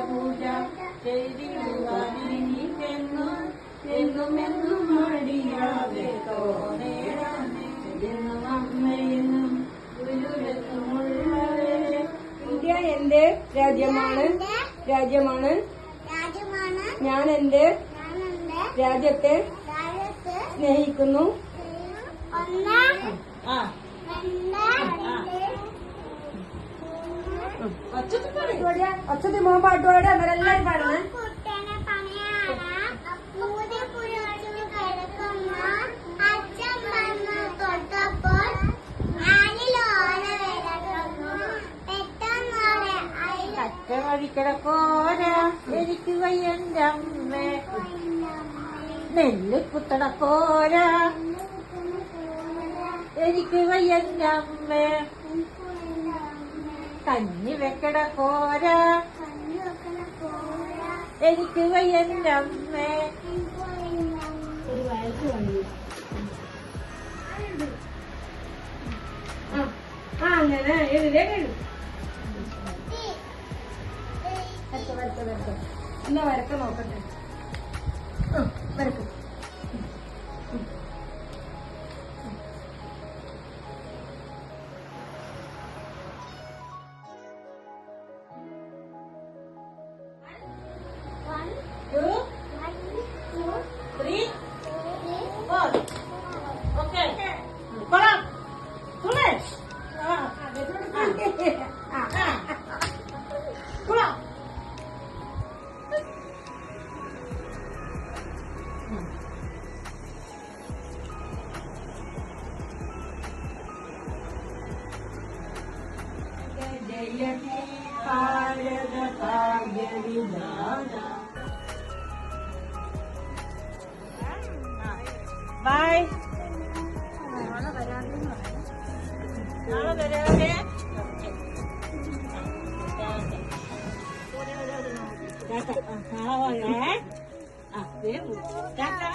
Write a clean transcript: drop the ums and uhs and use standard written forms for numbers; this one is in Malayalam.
പൂജ ചെയ്തിടുവാനെന്നും എന്നും മടിയാതെ തോന്നേരാമെന്നും അമ്മയെന്നും ഗുരുരത്നമുള്ളവരെ. ഇന്ത്യ എന്റെ രാജ്യമാണ് ഞാൻ എന്റെ രാജ്യത്തെ സ്നേഹിക്കുന്നു. ഒച്ചത്തിൽ മോൻ പാട്ടുപാടെ അവരെല്ലാരും പാടുന്നത്. വഴിക്കിടക്കോര എനിക്ക് വയ്യന്റെ അമ്മ, നെല്ല് കുത്തടക്കോര എനിക്ക് വയ്യന്റെ അമ്മ, കഞ്ഞി വെക്കടക്കോര എനിക്ക് വയ്യന്റെ അമ്മ. ഒരു വയസ്സ് വന്നു. അങ്ങനെ എഴുതേ കഴിയും. എന്നാ വരക്ക നോക്കട്ടെ. വരക്കും. ജയതി ഭാരത ഭാഗ്യ വിധാന. ബൈ. നാളെ വരാതെ. ടാറ്റ.